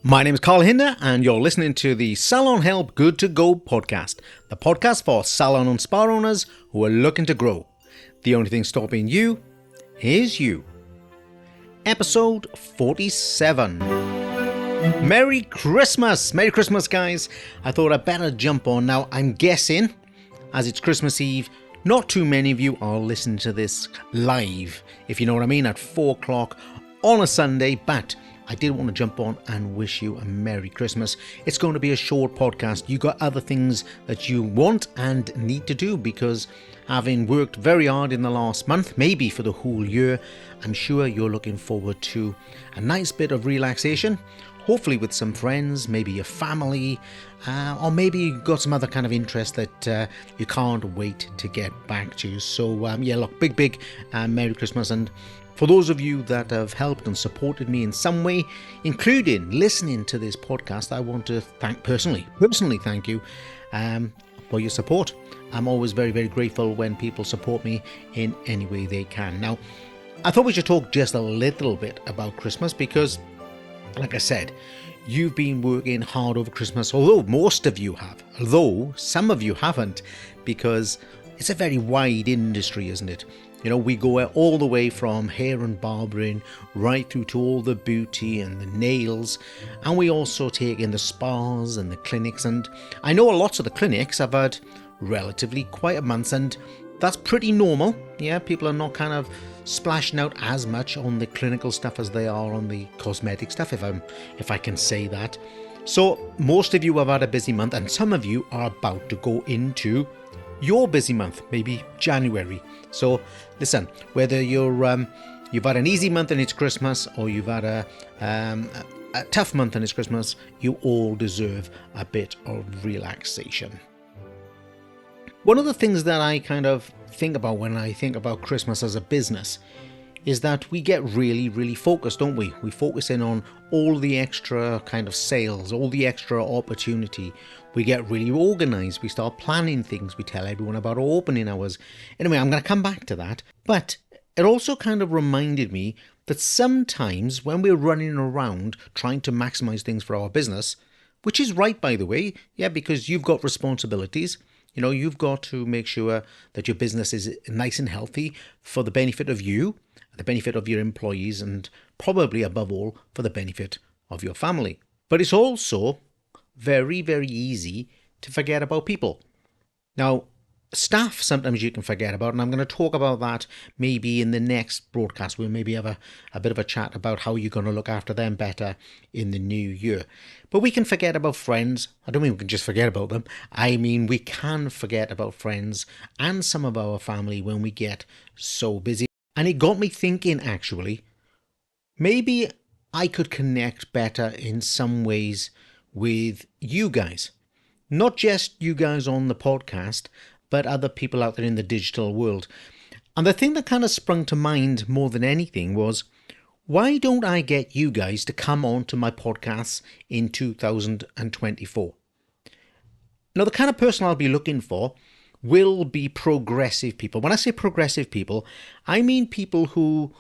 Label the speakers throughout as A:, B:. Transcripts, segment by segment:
A: My name is Carl Hinder, and you're listening to the Salon Help Good to Go podcast, the podcast for salon and spa owners who are looking to grow. The only thing stopping you is you. Episode 47. Merry Christmas! Merry Christmas, guys. I thought I'd better jump on now. I'm guessing, as it's Christmas Eve, not too many of you are listening to this live, if you know what I mean, at 4 o'clock on a Sunday, but I did want to jump on and wish you a Merry Christmas. It's going to be a short podcast. You got other things that you want and need to do, because having worked very hard in the last month, maybe for the whole year, I'm sure you're looking forward to a nice bit of relaxation, hopefully with some friends, maybe your family, or maybe you've got some other kind of interest that you can't wait to get back to. So look, big Merry Christmas. And for those of you that have helped and supported me in some way, including listening to this podcast, I want to personally thank you for your support. I'm always very, very grateful when people support me in any way they can. Now, I thought we should talk just a little bit about Christmas because, like I said, you've been working hard over Christmas, although most of you have, although some of you haven't, because it's a very wide industry, isn't it? You know, we go all the way from hair and barbering right through to all the beauty and the nails, and we also take in the spas and the clinics. And I know lots of the clinics have had relatively quiet months, and that's pretty normal. Yeah, people are not kind of splashing out as much on the clinical stuff as they are on the cosmetic stuff, if I can say that. So most of you have had a busy month, and some of you are about to go into your busy month, maybe January. So listen, whether you've had an easy month and it's Christmas, or you've had a tough month and it's Christmas, you all deserve a bit of relaxation. One of the things that I kind of think about when I think about Christmas as a business is that we get really, really focused, don't we? We focus in on all the extra kind of sales, all the extra opportunity. We get really organized. We start planning things. We tell everyone about our opening hours. Anyway, I'm going to come back to that. But it also kind of reminded me that sometimes when we're running around trying to maximize things for our business, which is right, by the way, yeah, because you've got responsibilities. You know, you've got to make sure that your business is nice and healthy for the benefit of you, the benefit of your employees, and probably above all for the benefit of your family. But it's also very, very easy to forget about people. Now, staff sometimes you can forget about, and I'm going to talk about that maybe in the next broadcast. We'll maybe have a bit of a chat about how you're going to look after them better in the new year. But we can forget about friends. I don't mean we can just forget about them. I mean we can forget about friends and some of our family when we get so busy. And it got me thinking, actually, maybe I could connect better in some ways with you guys. Not just you guys on the podcast, but other people out there in the digital world. And the thing that kind of sprung to mind more than anything was, why don't I get you guys to come on to my podcasts in 2024? Now, the kind of person I'll be looking for will be progressive people. When I say progressive people, I mean people who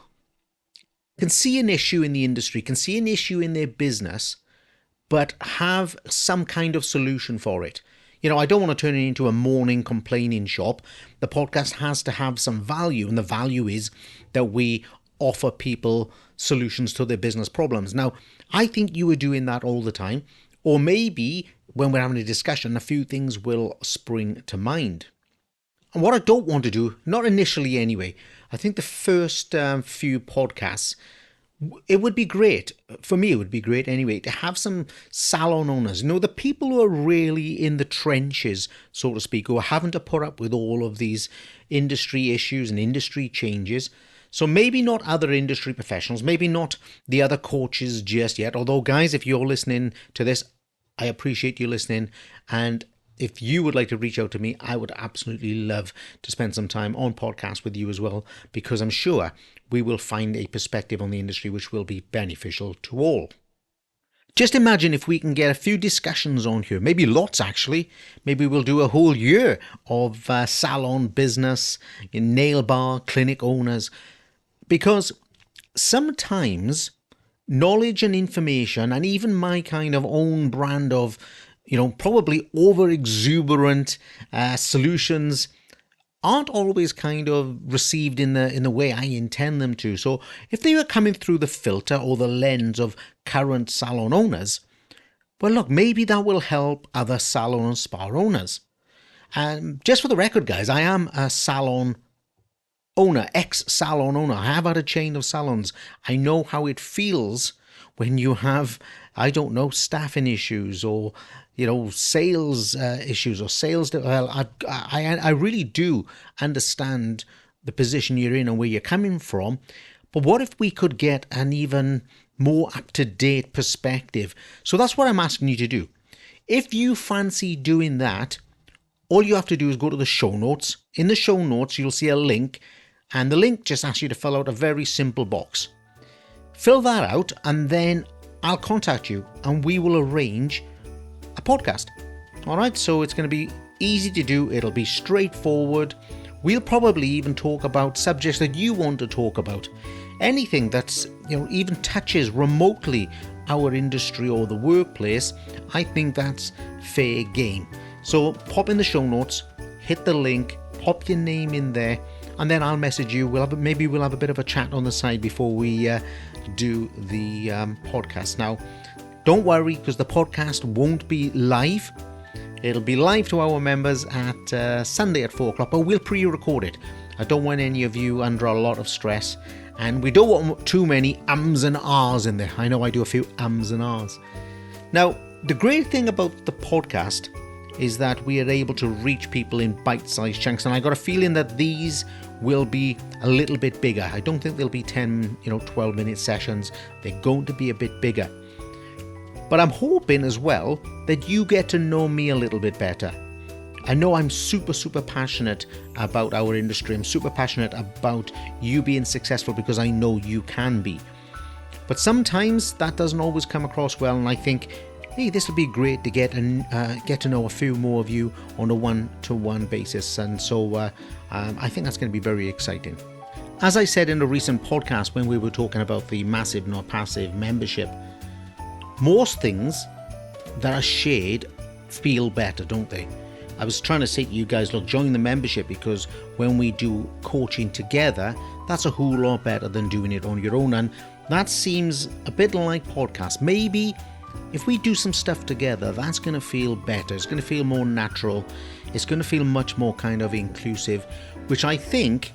A: can see an issue in the industry, can see an issue in their business, but have some kind of solution for it. You know, I don't want to turn it into a morning complaining shop. The podcast has to have some value, and the value is that we offer people solutions to their business problems. Now, I think you are doing that all the time, or maybe when we're having a discussion, a few things will spring to mind. And what I don't want to do, not initially anyway, I think the first few podcasts, it would be great, for me it would be great anyway, to have some salon owners, you know, the people who are really in the trenches, so to speak, who are having to put up with all of these industry issues and industry changes. So maybe not other industry professionals, maybe not the other coaches just yet, although guys, if you're listening to this, I appreciate you listening, and if you would like to reach out to me, I would absolutely love to spend some time on podcast with you as well, because I'm sure we will find a perspective on the industry which will be beneficial to all. Just imagine if we can get a few discussions on here, maybe lots actually. Maybe we'll do a whole year of salon business, nail bar, clinic owners, because sometimes knowledge and information, and even my kind of own brand of, probably over exuberant solutions aren't always kind of received in the way I intend them to. So if they were coming through the filter or the lens of current salon owners, well, look, maybe that will help other salon and spa owners. And just for the record, guys, I am a salon owner, ex-salon owner. I have had a chain of salons. I know how it feels when you have, I don't know, staffing issues or, sales issues or sales. Well, I really do understand the position you're in and where you're coming from. But what if we could get an even more up-to-date perspective? So that's what I'm asking you to do. If you fancy doing that, all you have to do is go to the show notes. In the show notes, you'll see a link, and the link just asks you to fill out a very simple box. Fill that out, and then I'll contact you, and we will arrange a podcast. All right, so it's going to be easy to do. It'll be straightforward. We'll probably even talk about subjects that you want to talk about. Anything that's, even touches remotely our industry or the workplace, I think that's fair game. So pop in the show notes, hit the link, pop your name in there, and then I'll message you. Maybe we'll have a bit of a chat on the side before we do the podcast. Now, don't worry, because the podcast won't be live. It'll be live to our members at Sunday at 4 o'clock, but we'll pre-record it. I don't want any of you under a lot of stress, and we don't want too many ums and ahs in there. I know I do a few ums and ahs. Now, the great thing about the podcast is that we are able to reach people in bite-sized chunks, and I got a feeling that these will be a little bit bigger. I don't think they'll be 10, 12-minute sessions. They're going to be a bit bigger. But I'm hoping as well that you get to know me a little bit better. I know I'm super, super passionate about our industry. I'm super passionate about you being successful because I know you can be. But sometimes that doesn't always come across well, and I think, hey, this would be great to get to know a few more of you on a one-to-one basis. And so I think that's going to be very exciting. As I said in a recent podcast when we were talking about the massive not passive membership, most things that are shared feel better, don't they? I was trying to say to you guys, look, join the membership, because when we do coaching together, that's a whole lot better than doing it on your own. And that seems a bit like podcasts. Maybe if we do some stuff together, that's going to feel better. It's going to feel more natural. It's going to feel much more kind of inclusive, which I think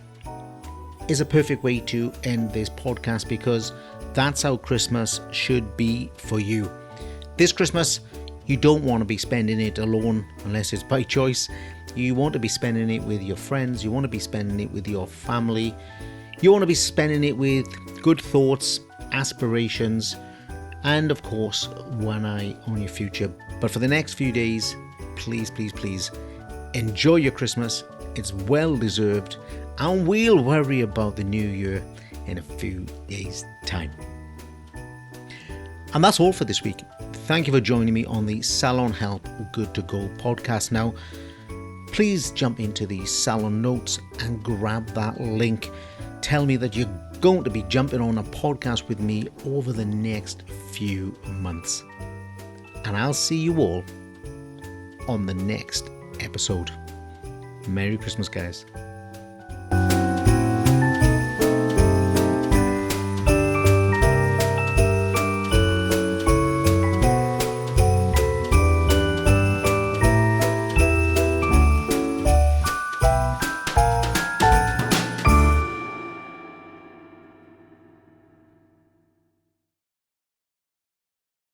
A: is a perfect way to end this podcast, because that's how Christmas should be for you. This Christmas, you don't want to be spending it alone unless it's by choice. You want to be spending it with your friends. You want to be spending it with your family. You want to be spending it with good thoughts, aspirations, and of course, one eye on your future. But for the next few days, please, please, please enjoy your Christmas. It's well deserved, and we'll worry about the new year in a few days' time. And that's all for this week. Thank you for joining me on the Salon Help Good to Go podcast. Now, please jump into the salon notes and grab that link. Tell me that you're going to be jumping on a podcast with me over the next few months. And I'll see you all on the next episode. Merry Christmas, guys.